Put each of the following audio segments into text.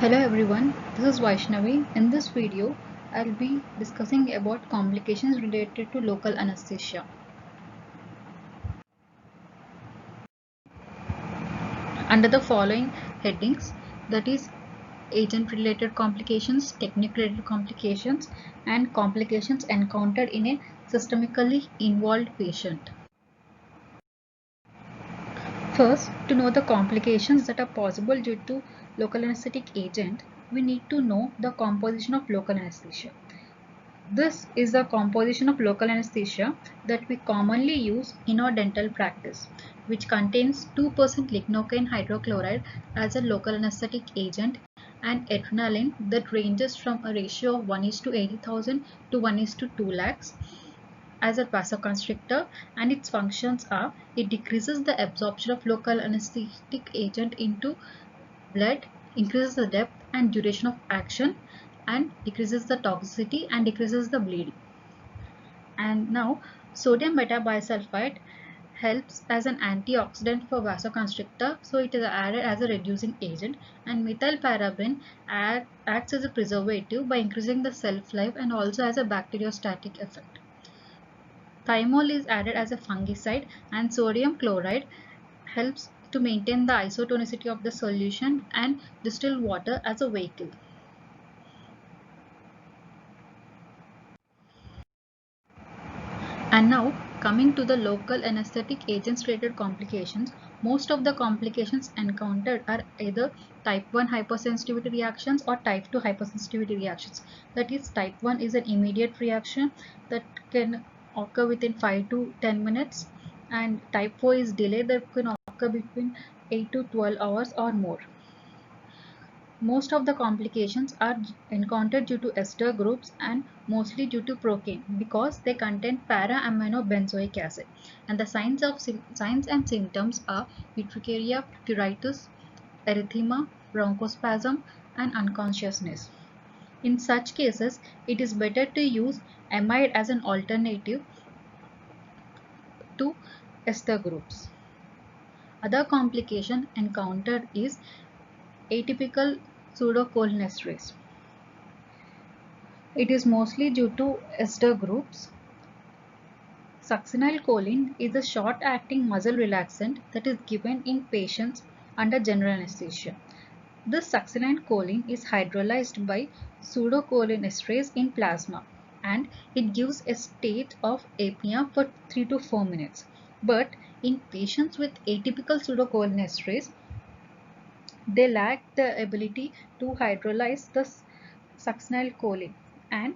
Hello everyone, this is Vaishnavi. In this video, I'll be discussing about complications related to local anesthesia. Under the following headings, that is agent related complications, technique related complications, and complications encountered in a systemically involved patient. First, to know the complications that are possible due to local anesthetic agent, we need to know the composition of local anesthesia. This is the composition of local anesthesia that we commonly use in our dental practice, which contains 2% lignocaine hydrochloride as a local anesthetic agent and adrenaline that ranges from a ratio of 1:80,000 to 1:2 lakhs as a vasoconstrictor, and its functions are: it decreases the absorption of local anesthetic agent into blood, increases the depth and duration of action, and decreases the toxicity and decreases the bleeding. And now sodium metabisulfite helps as an antioxidant for vasoconstrictor, so it is added as a reducing agent, and methylparaben acts as a preservative by increasing the shelf life and also as a bacteriostatic effect. Thymol is added as a fungicide, and sodium chloride helps to maintain the isotonicity of the solution and distilled water as a vehicle. And now coming to the local anesthetic agents related complications, most of the complications encountered are either type 1 hypersensitivity reactions or type 2 hypersensitivity reactions. That is, type 1 is an immediate reaction that can occur within 5 to 10 minutes, and type 4 is delayed that can occur between 8 to 12 hours or more. Most of the complications are encountered due to ester groups and mostly due to procaine because they contain para-aminobenzoic acid. And the signs and symptoms are urticaria, pruritus, erythema, bronchospasm, and unconsciousness. In such cases, it is better to use amide as an alternative to ester groups. Other complication encountered is atypical pseudocholinesterase. It is mostly due to ester groups. Succinylcholine is a short-acting muscle relaxant that is given in patients under general anesthesia. This succinylcholine is hydrolyzed by pseudocholinesterase in plasma, and it gives a state of apnea for 3 to 4 minutes. But in patients with atypical pseudocholinesterase, they lack the ability to hydrolyze the succinylcholine, and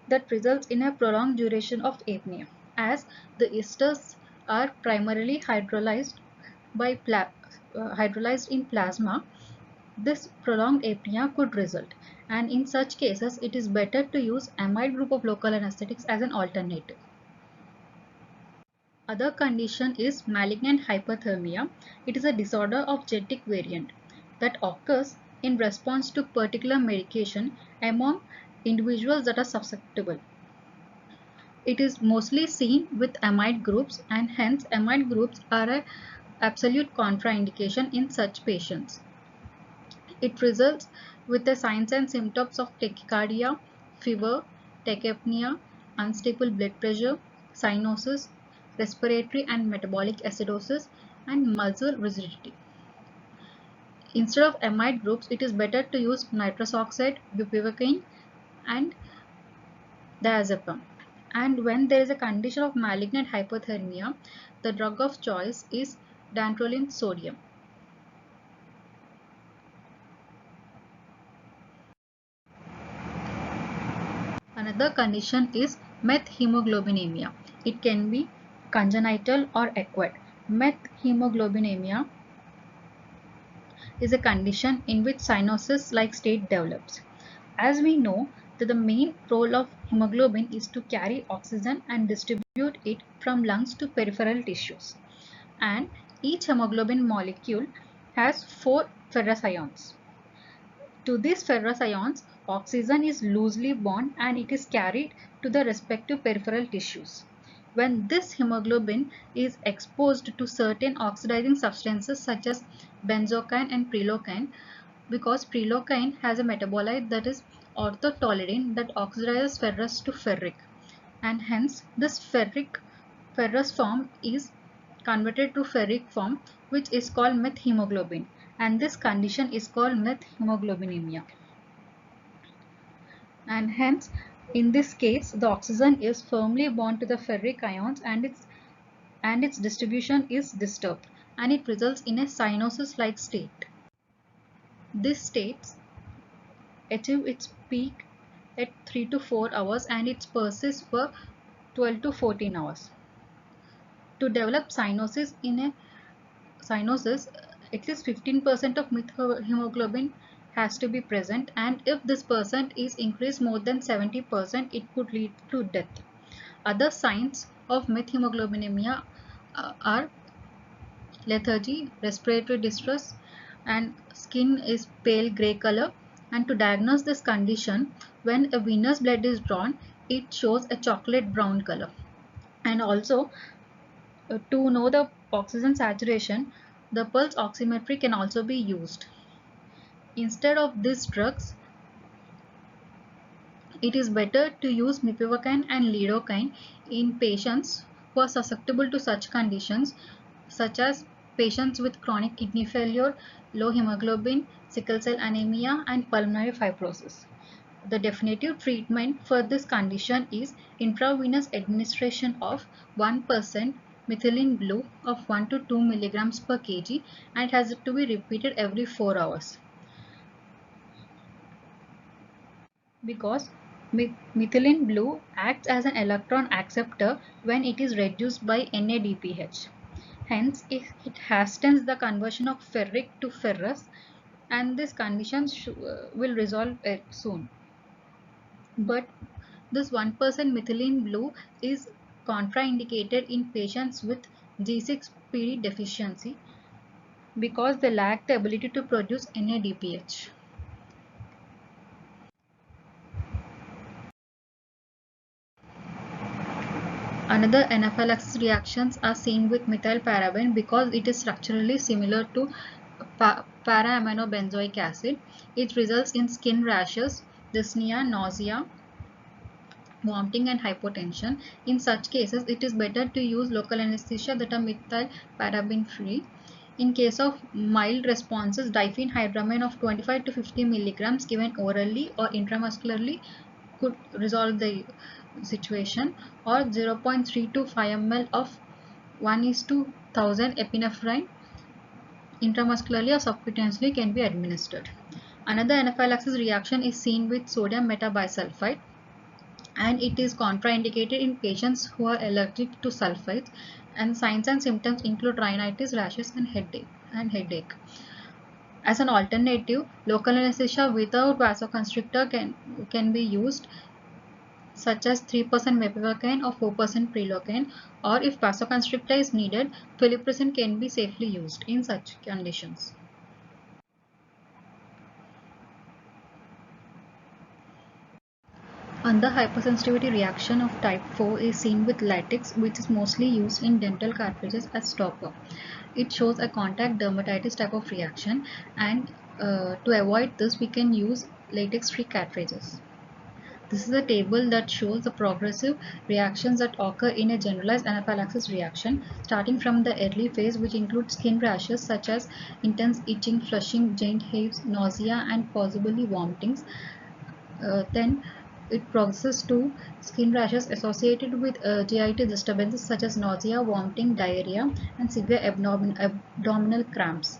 that results in a prolonged duration of apnea, as the esters are primarily hydrolyzed hydrolyzed in plasma. This prolonged apnea could result, and in such cases it is better to use amide group of local anesthetics as an alternative. Other condition is malignant hyperthermia. It is a disorder of genetic variant that occurs in response to particular medication among individuals that are susceptible. It is mostly seen with amide groups, and hence amide groups are an absolute contraindication in such patients. It results with the signs and symptoms of tachycardia, fever, tachypnea, unstable blood pressure, cyanosis, respiratory and metabolic acidosis, and muscle rigidity. Instead of amide groups, it is better to use nitrous oxide, bupivacaine, and diazepam. And when there is a condition of malignant hyperthermia, the drug of choice is dantrolene sodium. Another condition is methemoglobinemia. It can be congenital or acquired. Methemoglobinemia is a condition in which cyanosis-like state develops. As we know that the main role of hemoglobin is to carry oxygen and distribute it from lungs to peripheral tissues. And each hemoglobin molecule has 4 ferrous ions. To these ferrous ions, oxygen is loosely bound and it is carried to the respective peripheral tissues. When this hemoglobin is exposed to certain oxidizing substances such as benzocaine and prilocaine, because prelocaine has a metabolite that is orthotoluidine that oxidizes ferrous to ferric, and hence this ferrous form is converted to ferric form, which is called methemoglobin, and this condition is called methemoglobinemia. And hence in this case the oxygen is firmly bound to the ferric ions and its distribution is disturbed, and it results in a cyanosis like state. This state achieves its peak at 3 to 4 hours and it persists for 12 to 14 hours. To develop cyanosis at least 15% of hemoglobin has to be present, and if this percent is increased more than 70%, it could lead to death. Other signs of methemoglobinemia are lethargy, respiratory distress, and skin is pale gray color. And to diagnose this condition, when a venous blood is drawn, it shows a chocolate brown color. And also, to know the oxygen saturation, the pulse oximetry can also be used. Instead of these drugs, it is better to use mepivacaine and lidocaine in patients who are susceptible to such conditions, such as patients with chronic kidney failure, low hemoglobin, sickle cell anemia, and pulmonary fibrosis. The definitive treatment for this condition is intravenous administration of 1% methylene blue of 1 to 2 milligrams per kg, and it has to be repeated every 4 hours. Because methylene blue acts as an electron acceptor when it is reduced by NADPH. Hence, it hastens the conversion of ferric to ferrous, and this condition will resolve soon. But this 1% methylene blue is contraindicated in patients with G6PD deficiency because they lack the ability to produce NADPH. Another anaphylaxis reactions are seen with methylparaben because it is structurally similar to para-aminobenzoic acid. It results in skin rashes, dyspnea, nausea, vomiting, and hypotension. In such cases, it is better to use local anesthesia that are methylparaben free. In case of mild responses, diphenhydramine of 25 to 50 milligrams given orally or intramuscularly could resolve the situation, or 0.3 to 5 ml of 1:1000 epinephrine intramuscularly or subcutaneously can be administered. Another anaphylaxis reaction is seen with sodium metabisulfite, and it is contraindicated in patients who are allergic to sulfites, and signs and symptoms include rhinitis, rashes, and headache. As an alternative, local anesthesia without vasoconstrictor can be used, such as 3% mepivacaine or 4% prelocaine, or if vasoconstrictor is needed, flupiricin can be safely used in such conditions. Another hypersensitivity reaction of type 4 is seen with latex, which is mostly used in dental cartridges as stopper. It shows a contact dermatitis type of reaction, and to avoid this we can use latex-free cartridges. This is a table that shows the progressive reactions that occur in a generalized anaphylaxis reaction, starting from the early phase, which includes skin rashes such as intense itching, flushing, giant hives, nausea, and possibly vomitings. Then it progresses to skin rashes associated with GIT disturbances such as nausea, vomiting, diarrhea, and severe abdominal cramps.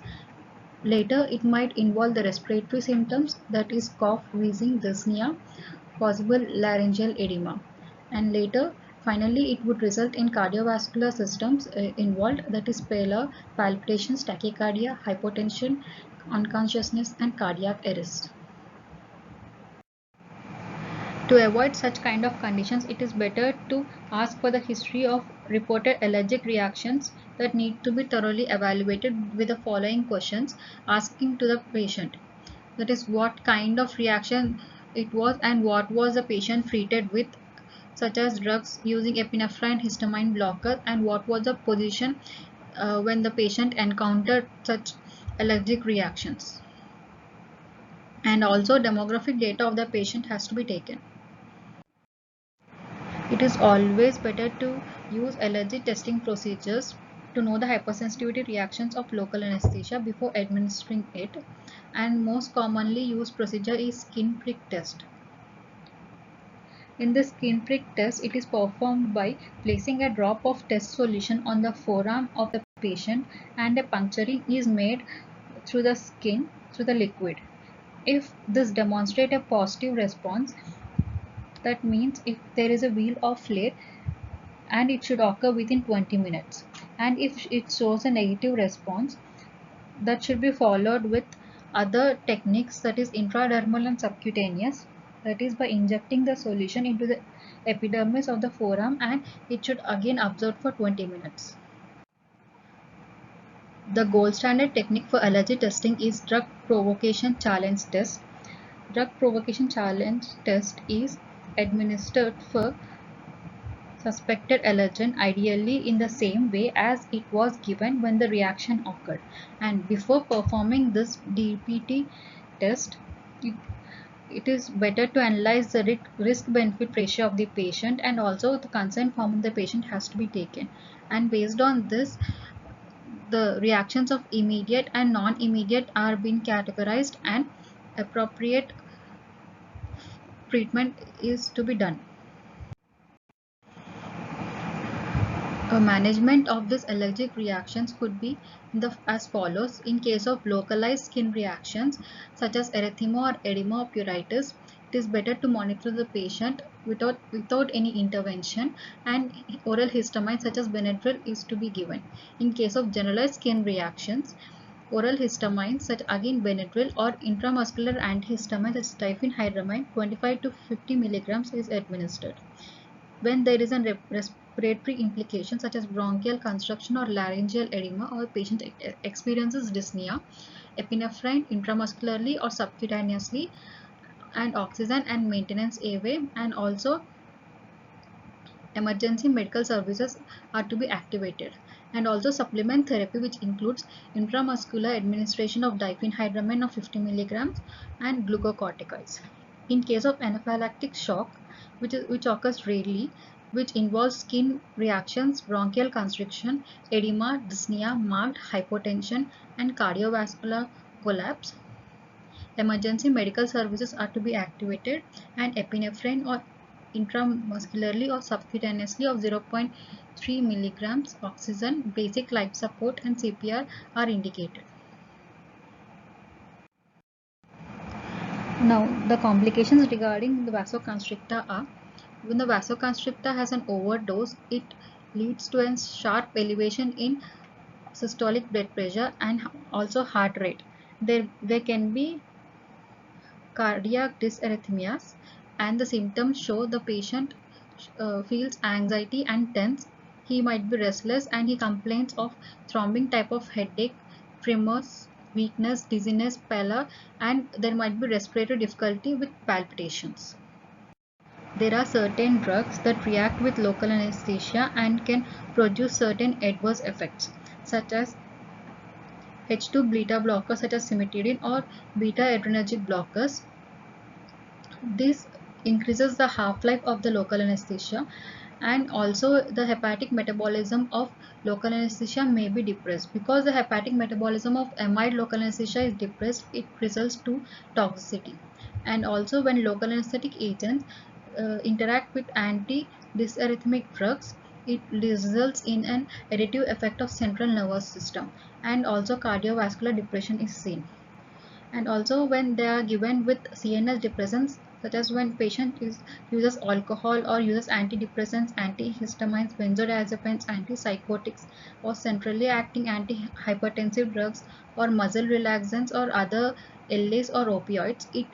Later, it might involve the respiratory symptoms, that is cough, wheezing, dyspnea, possible laryngeal edema. And later, finally, it would result in cardiovascular systems involved, that is pallor, palpitations, tachycardia, hypotension, unconsciousness, and cardiac arrest. To avoid such kind of conditions, it is better to ask for the history of reported allergic reactions that need to be thoroughly evaluated with the following questions, asking to the patient. That is, what kind of reaction it was and what was the patient treated with, such as drugs using epinephrine, histamine blocker, and what was the position when the patient encountered such allergic reactions. and also demographic data of the patient has to be taken. It is always better to use allergy testing procedures to know the hypersensitivity reactions of local anesthesia before administering it, and most commonly used procedure is skin prick test. In the skin prick test, it is performed by placing a drop of test solution on the forearm of the patient and a puncturing is made through the skin through the liquid. If this demonstrates a positive response, that means if there is a wheal or flare, and it should occur within 20 minutes. And if it shows a negative response, that should be followed with other techniques, that is intradermal and subcutaneous, that is by injecting the solution into the epidermis of the forearm, and it should again observe for 20 minutes. The gold standard technique for allergy testing is drug provocation challenge test. Drug provocation challenge test is administered for suspected allergen, ideally in the same way as it was given when the reaction occurred. And before performing this DPT test, it is better to analyze the risk-benefit ratio of the patient, and also the consent form of the patient has to be taken. And based on this, the reactions of immediate and non-immediate are being categorized, and appropriate treatment is to be done. Management of these allergic reactions could be as follows. In case of localized skin reactions such as erythema or edema or pruritus, it is better to monitor the patient without any intervention, and oral histamine such as Benadryl is to be given. In case of generalized skin reactions, oral histamine such again Benadryl or intramuscular antihistamine such as diphenhydramine 25 to 50 milligrams is administered. When there is a respiratory implication such as bronchial constriction or laryngeal edema, or patient experiences dyspnea, epinephrine intramuscularly or subcutaneously, and oxygen and maintenance airway, and also emergency medical services are to be activated. And also supplement therapy, which includes intramuscular administration of diphenhydramine of 50 milligrams and glucocorticoids. In case of anaphylactic shock, which occurs rarely, which involves skin reactions, bronchial constriction, edema, dyspnea, marked hypotension, and cardiovascular collapse, emergency medical services are to be activated, and epinephrine or intramuscularly or subcutaneously of 0.3 milligrams, oxygen, basic life support, and CPR are indicated. Now, the complications regarding the vasoconstrictor are: when the vasoconstrictor has an overdose, it leads to a sharp elevation in systolic blood pressure and also heart rate. There can be cardiac dysarrhythmias, and the symptoms show the patient feels anxiety and tense. He might be restless, and he complains of throbbing type of headache, tremors, weakness, dizziness, pallor, and there might be respiratory difficulty with palpitations. There are certain drugs that react with local anesthesia and can produce certain adverse effects, such as H2 beta blockers such as cimetidine or beta adrenergic blockers. This increases the half-life of the local anesthesia, and also the hepatic metabolism of local anesthesia may be depressed. Because the hepatic metabolism of amide local anesthesia is depressed, it results to toxicity. And also when local anesthetic agents interact with anti-dysarrhythmic drugs, it results in an additive effect of central nervous system, and also cardiovascular depression is seen. And also when they are given with CNS depressants, such as when patient uses alcohol or uses antidepressants, antihistamines, benzodiazepines, antipsychotics, or centrally acting antihypertensive drugs, or muscle relaxants, or other LAs or opioids, it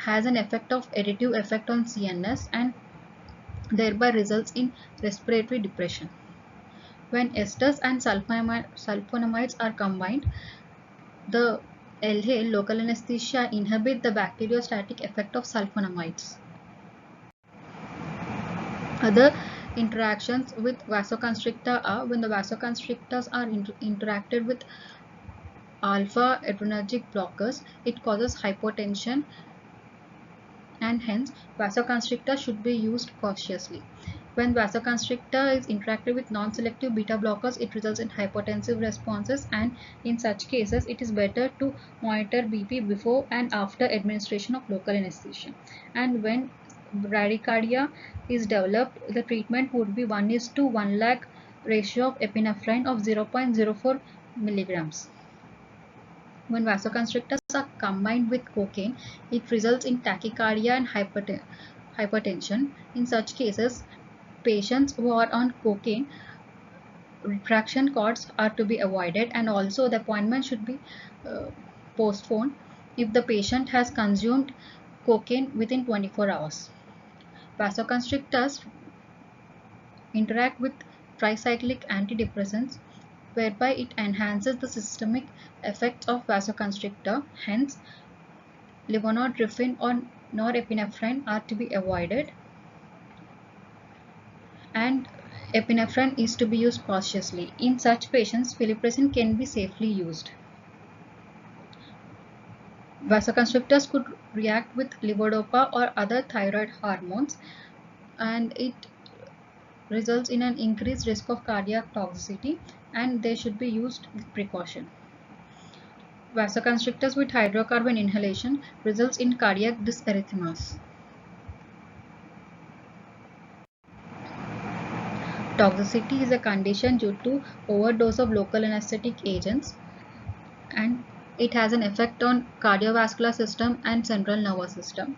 has an effect of additive effect on CNS and thereby results in respiratory depression. When esters and sulfonamides are combined, the LA local anesthesia inhibit the bacteriostatic effect of sulfonamides. Other interactions with vasoconstrictor are when the vasoconstrictors are interacted with alpha adrenergic blockers, it causes hypotension, and hence vasoconstrictor should be used cautiously. When vasoconstrictor is interacted with non-selective beta blockers, it results in hypotensive responses, and in such cases it is better to monitor BP before and after administration of local anesthesia. And when bradycardia is developed, the treatment would be 1:1 lakh ratio of epinephrine of 0.04 milligrams. When vasoconstrictors are combined with cocaine, it results in tachycardia and hypertension. In such cases, patients who are on cocaine, retraction cords are to be avoided, and also the appointment should be postponed if the patient has consumed cocaine within 24 hours. Vasoconstrictors interact with tricyclic antidepressants, whereby it enhances the systemic effects of vasoconstrictor. Hence, levonorepinephrine or norepinephrine are to be avoided, and epinephrine is to be used cautiously. In such patients, flupiracin can be safely used. Vasoconstrictors could react with levodopa or other thyroid hormones, and it results in an increased risk of cardiac toxicity, and they should be used with precaution. Vasoconstrictors with hydrocarbon inhalation results in cardiac dysarrhythmias. Toxicity is a condition due to overdose of local anesthetic agents, and it has an effect on cardiovascular system and central nervous system.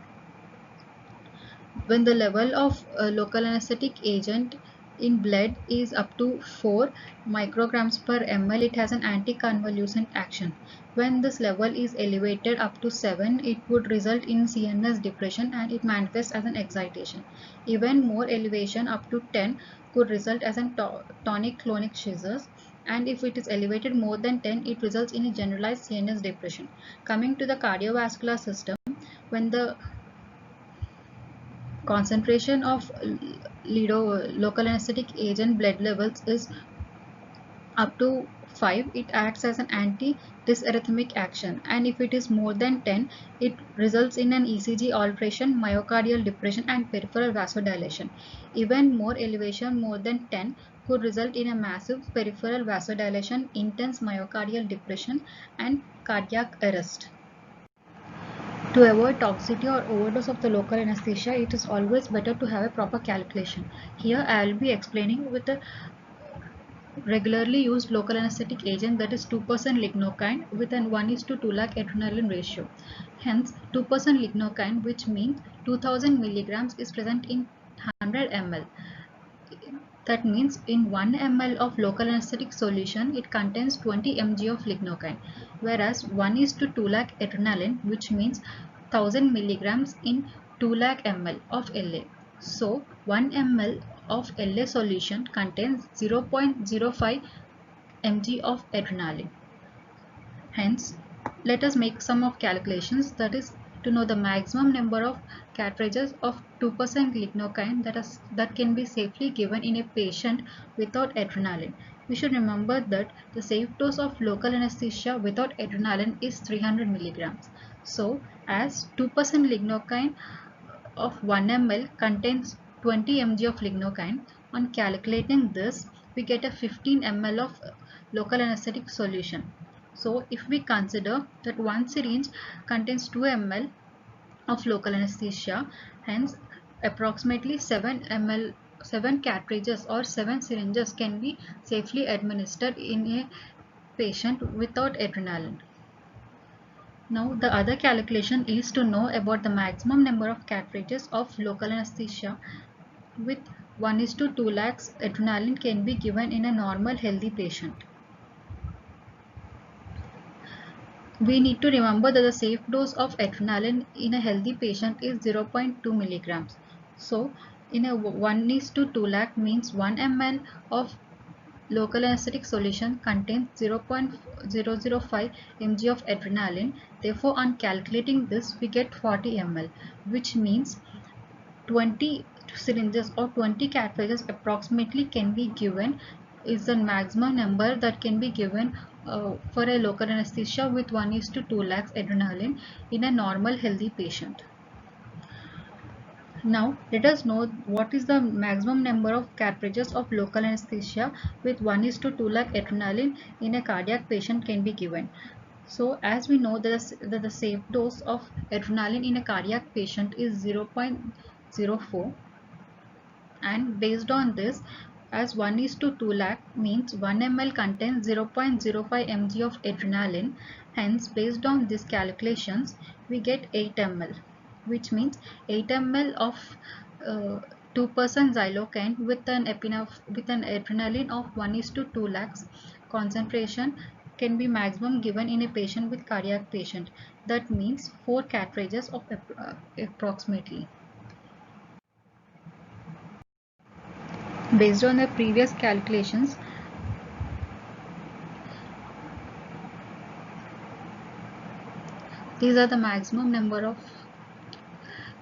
When the level of local anesthetic agent in blood is up to 4 micrograms per ml, it has an anticonvulsant action. When this level is elevated up to 7, it would result in CNS depression, and it manifests as an excitation. Even more elevation up to 10 could result as an tonic-clonic seizures, and if it is elevated more than 10, it results in a generalized CNS depression. Coming to the cardiovascular system, when the concentration of local anesthetic agent blood levels is up to 5, it acts as an anti-dysarrhythmic action, and if it is more than 10, it results in an ECG alteration, myocardial depression, and peripheral vasodilation. Even more elevation more than 10 could result in a massive peripheral vasodilation, intense myocardial depression, and cardiac arrest. To avoid toxicity or overdose of the local anesthesia, it is always better to have a proper calculation. Here I will be explaining with a regularly used local anesthetic agent, that is 2% lignocaine with an 1:2 lakh adrenaline ratio. Hence 2% lignocaine, which means 2000 milligrams, is present in 100 ml. That means in 1 ml of local anesthetic solution, it contains 20 mg of lignocaine, whereas 1:2 lakh adrenaline, which means 1000 milligrams in 2 lakh ml of LA. So 1 ml of LA solution contains 0.05 mg of adrenaline. Hence, let us make some of calculations, that is to know the maximum number of cartridges of 2% lignocaine that can be safely given in a patient without adrenaline. We should remember that the safe dose of local anesthesia without adrenaline is 300 milligrams. So, as 2% lignocaine of 1 ml contains 20 mg of lignocaine, on calculating this, we get a 15 ml of local anesthetic solution. So if we consider that one syringe contains 2 ml of local anesthesia, hence approximately 7 cartridges or 7 syringes can be safely administered in a patient without adrenaline. Now the other calculation is to know about the maximum number of cartridges of local anesthesia with 1:2 lakhs adrenaline can be given in a normal healthy patient. We need to remember that the safe dose of adrenaline in a healthy patient is 0.2 milligrams. So, in a 1:2 lakh means 1 ml of local anesthetic solution contains 0.005 mg of adrenaline. Therefore, on calculating this, we get 40 ml, which means 20 syringes or 20 cartridges approximately can be given, is the maximum number that can be given for a local anesthesia with 1:2 lakhs adrenaline in a normal healthy patient. Now let us know what is the maximum number of cartridges of local anesthesia with 1:2 lakh adrenaline in a cardiac patient can be given. So as we know that the safe dose of adrenaline in a cardiac patient is 0.04, and based on this, as 1:2 lakh means 1 ml contains 0.05 mg of adrenaline, hence based on these calculations we get 8 ml, which means 8 ml of 2% xylocaine with an adrenaline of 1:2 lakhs concentration can be maximum given in a patient with cardiac patient. That means 4 cartridges of approximately. Based on the previous calculations, these are the maximum number of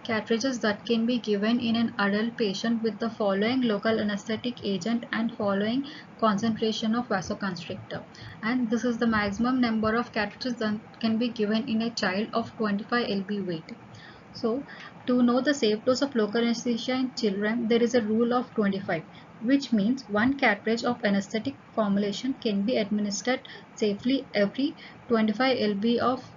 cartridges that can be given in an adult patient with the following local anesthetic agent and following concentration of vasoconstrictor. And this is the maximum number of cartridges that can be given in a child of 25 lb weight. So, to know the safe dose of local anesthesia in children, there is a rule of 25, which means one cartridge of anesthetic formulation can be administered safely every 25 lb of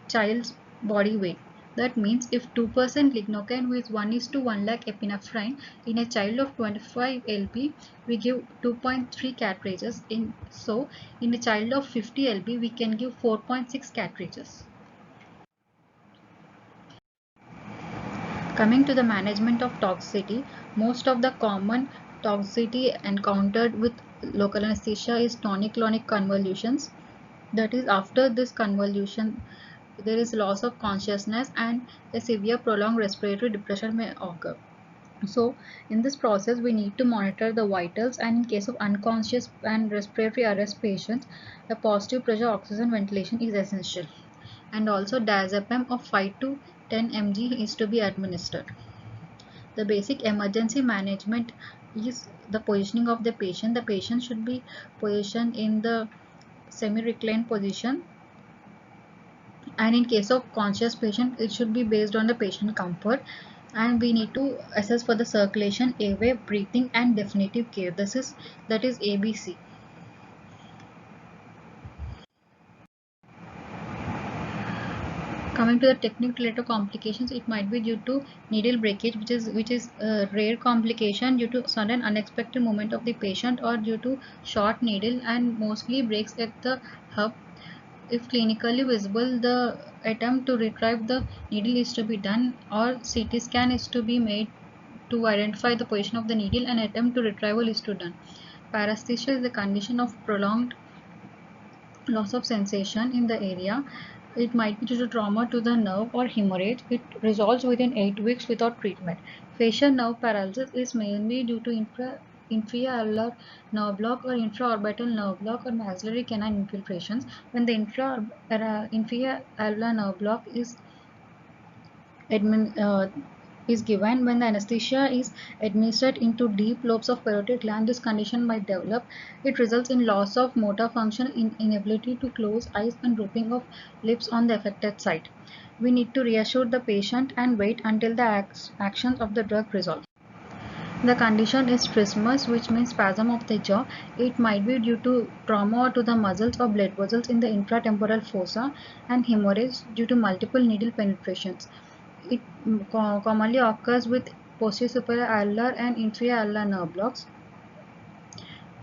child's body weight. That means if 2% lignocaine with 1:1 lakh epinephrine in a child of 25 lb, we give 2.3 cartridges. So, in a child of 50 lb, we can give 4.6 cartridges. Coming to the management of toxicity, most of the common toxicity encountered with local anesthesia is tonic-clonic convulsions. That is, after this convolution, there is loss of consciousness and a severe prolonged respiratory depression may occur. So, in this process, we need to monitor the vitals, and in case of unconscious and respiratory arrest patients, a positive pressure oxygen ventilation is essential. And also diazepam of 5 to 10 mg is to be administered. The basic emergency management is the positioning of the patient. The patient should be positioned in the semi-reclined position, and in case of conscious patient, it should be based on the patient comfort, and we need to assess for the circulation, airway, breathing, and definitive care. That is ABC. Coming to the technique related complications, it might be due to needle breakage, which is a rare complication due to sudden unexpected movement of the patient or due to short needle, and mostly breaks at the hub. If clinically visible, the attempt to retrieve the needle is to be done, or CT scan is to be made to identify the position of the needle, and attempt to retrieval is to done. Paresthesia is the condition of prolonged loss of sensation in the area. It might be due to trauma to the nerve or hemorrhage. It resolves within 8 weeks without treatment. Facial nerve paralysis is mainly due to infra-alveolar nerve block or infraorbital nerve block or maxillary canine infiltrations. When the infra-alveolar nerve block is given when the anesthesia is administered into deep lobes of parotid gland, this condition might develop. It results in loss of motor function, inability to close eyes, and drooping of lips on the affected site. We need to reassure the patient and wait until the actions of the drug resolve. The condition is trismus, which means spasm of the jaw. It might be due to trauma to the muscles or blood vessels in the infratemporal fossa, and hemorrhage due to multiple needle penetrations. It commonly occurs with posterior superior alveolar and inferior alveolar nerve blocks.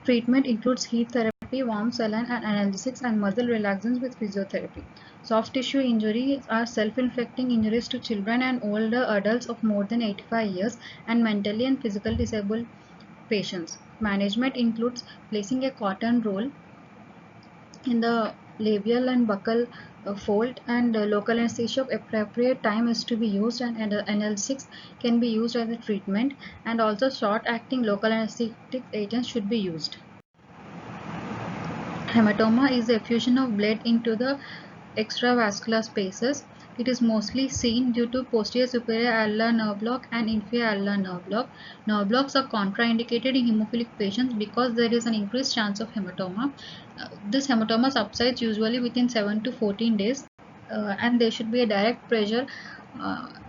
Treatment includes heat therapy, warm saline and analgesics, and muscle relaxants with physiotherapy. Soft tissue injuries are self-inflicting injuries to children and older adults of more than 85 years and mentally and physically disabled patients. Management includes placing a cotton roll in the labial and buccal fold, and local anesthesia of appropriate time is to be used, and analgesics can be used as a treatment, and also short acting local anesthetic agents should be used. Hematoma is the effusion of blood into the extravascular spaces. It is mostly seen due to posterior superior alveolar nerve block and inferior alveolar nerve block. Nerve blocks are contraindicated in hemophilic patients because there is an increased chance of hematoma, This hematoma subsides usually within 7 to 14 days, and there should be a direct pressure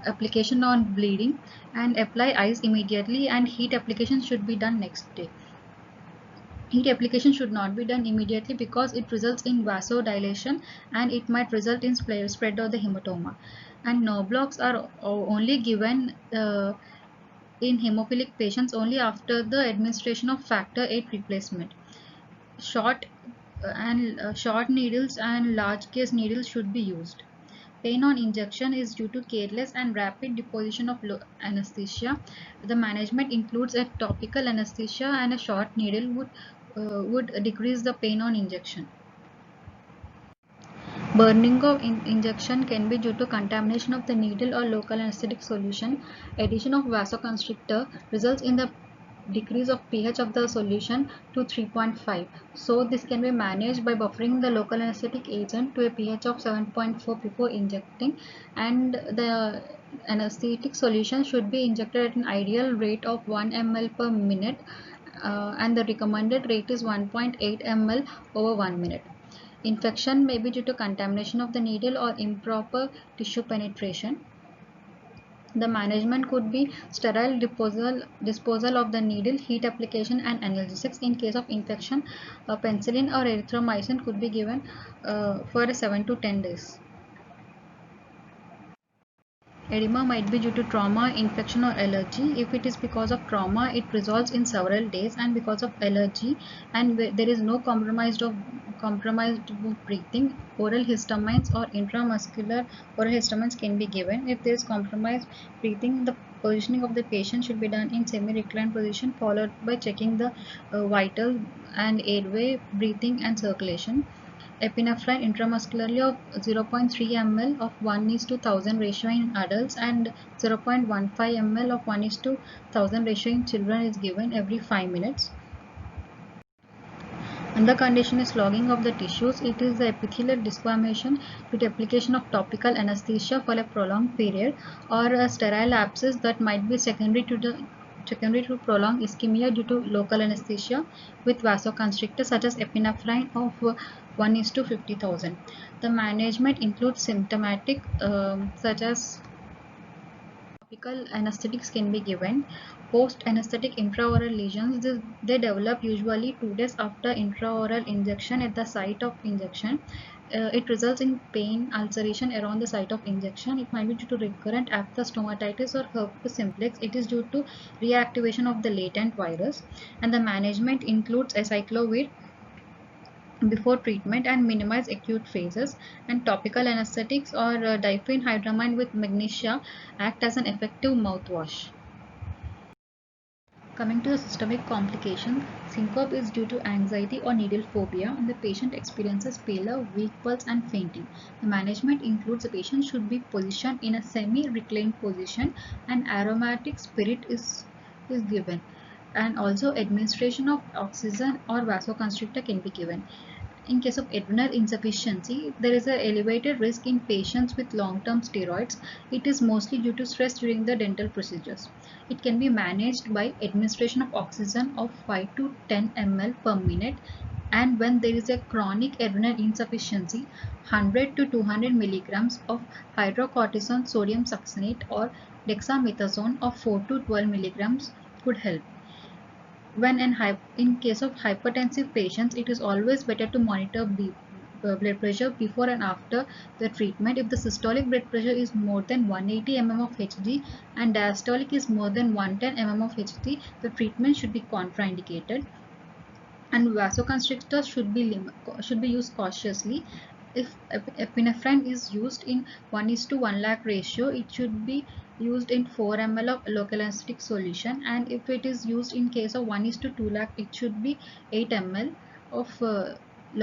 application on bleeding, and apply ice immediately, and heat application should be done next day. Heat application should not be done immediately because it results in vasodilation and it might result in spread of the hematoma. And nerve blocks are only given in hemophilic patients only after the administration of factor VIII replacement. Short needles and large case needles should be used. Pain on injection is due to careless and rapid deposition of anesthesia. The management includes a topical anesthesia, and a short needle would decrease the pain on injection. Burning of injection can be due to contamination of the needle or local anesthetic solution. Addition of vasoconstrictor results in the decrease of pH of the solution to 3.5. So this can be managed by buffering the local anesthetic agent to a pH of 7.4 before injecting, and the anesthetic solution should be injected at an ideal rate of 1 ml per minute, and the recommended rate is 1.8 ml over 1 minute. Infection may be due to contamination of the needle or improper tissue penetration. The management could be sterile disposal of the needle, heat application, and analgesics. In case of infection, penicillin or erythromycin could be given for 7 to 10 days. Edema might be due to trauma, infection, or allergy. If it is because of trauma, it resolves in several days, and because of allergy and there is no compromised breathing, oral histamines or intramuscular oral histamines can be given. If there is compromised breathing, the positioning of the patient should be done in semi-reclined position, followed by checking the vital and airway, breathing, and circulation. Epinephrine intramuscularly of 0.3 ml of 1:1000 ratio in adults and 0.15 ml of 1:1000 ratio in children is given every 5 minutes. Another condition is clogging of the tissues. It is the epithelial desquamation with application of topical anesthesia for a prolonged period, or a sterile abscess that might be secondary to prolonged ischemia due to local anesthesia with vasoconstrictors such as epinephrine of 1:50,000. The management includes symptomatic such as topical anesthetics can be given. Post-anesthetic intraoral lesions, they develop usually 2 days after intraoral injection at the site of injection. It results in pain, ulceration around the site of injection. It might be due to recurrent aphthous stomatitis or herpes simplex. It is due to reactivation of the latent virus. And the management includes acyclovir before treatment and minimize acute phases, and topical anesthetics or diphenhydramine with magnesia act as an effective mouthwash. Coming to the systemic complications, syncope is due to anxiety or needle phobia, and the patient experiences pallor, weak pulse, and fainting. The management includes the patient should be positioned in a semi-reclined position, and aromatic spirit is given, and also administration of oxygen or vasoconstrictor can be given. In case of adrenal insufficiency, there is an elevated risk in patients with long-term steroids. It is mostly due to stress during the dental procedures. It can be managed by administration of oxygen of 5 to 10 ml per minute, and when there is a chronic adrenal insufficiency, 100 to 200 milligrams of hydrocortisone sodium succinate or dexamethasone of 4 to 12 milligrams could help. In case of hypertensive patients, it is always better to monitor blood pressure before and after the treatment. If the systolic blood pressure is more than 180 mm of Hg and diastolic is more than 110 mm of Hg, the treatment should be contraindicated, and vasoconstrictors should be used cautiously. If epinephrine is used in 1:1 lakh ratio, it should be used in 4 ml of local anesthetic solution, and if it is used in case of 1:2 lakh, it should be 8 ml of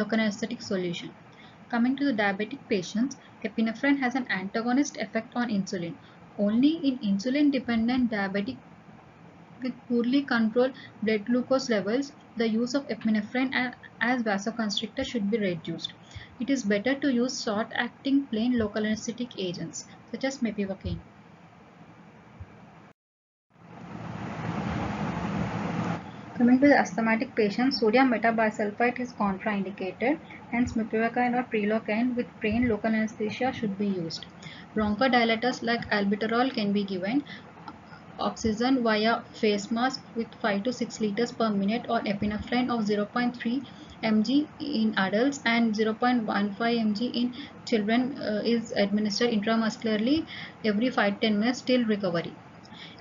local anesthetic solution. Coming to the diabetic patients, epinephrine has an antagonist effect on insulin. Only in insulin dependent diabetic with poorly controlled blood glucose levels, the use of epinephrine as vasoconstrictor should be reduced. It is better to use short-acting plain local anesthetic agents such as mepivacaine. Coming to the asthmatic patients, sodium metabisulfite is contraindicated, hence mepivacaine or prilocaine with plain local anesthesia should be used. Bronchodilators like albuterol can be given. Oxygen via face mask with 5 to 6 liters per minute or epinephrine of 0.3 mg in adults and 0.15 mg in children is administered intramuscularly every 5-10 minutes till recovery.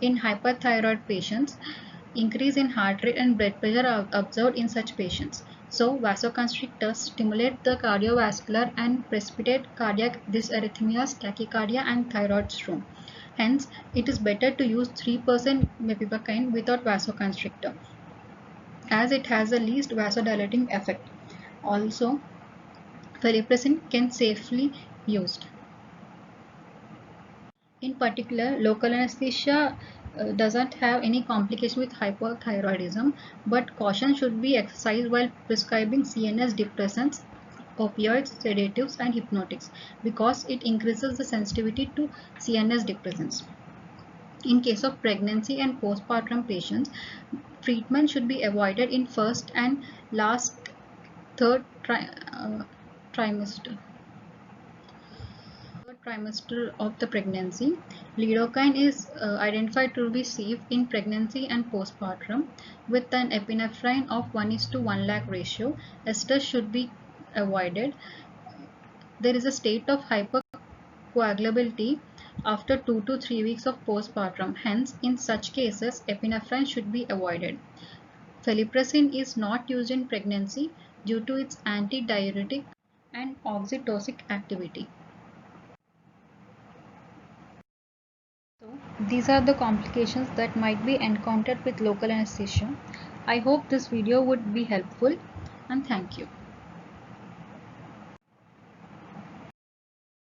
In hyperthyroid patients, increase in heart rate and blood pressure are observed in such patients. So, vasoconstrictors stimulate the cardiovascular and precipitate cardiac dysarrhythmias, tachycardia, and thyroid storm. Hence, it is better to use 3% mepivacaine without vasoconstrictor, as it has the least vasodilating effect. Also, varenicline can safely used. In particular, local anesthesia doesn't have any complication with hypothyroidism, but caution should be exercised while prescribing CNS depressants, opioids, sedatives, and hypnotics because it increases the sensitivity to CNS depressants. In case of pregnancy and postpartum patients, treatment should be avoided in first and last third trimester of the pregnancy. Lidocaine is identified to be safe in pregnancy and postpartum with an epinephrine of 1:1 lakh ratio. Esters should be avoided. There is a state of hypercoagulability after 2 to 3 weeks of postpartum. Hence, in such cases, epinephrine should be avoided. Varenicline is not used in pregnancy due to its antidiuretic and oxytocic activity. So, these are the complications that might be encountered with local anesthesia. I hope this video would be helpful and thank you.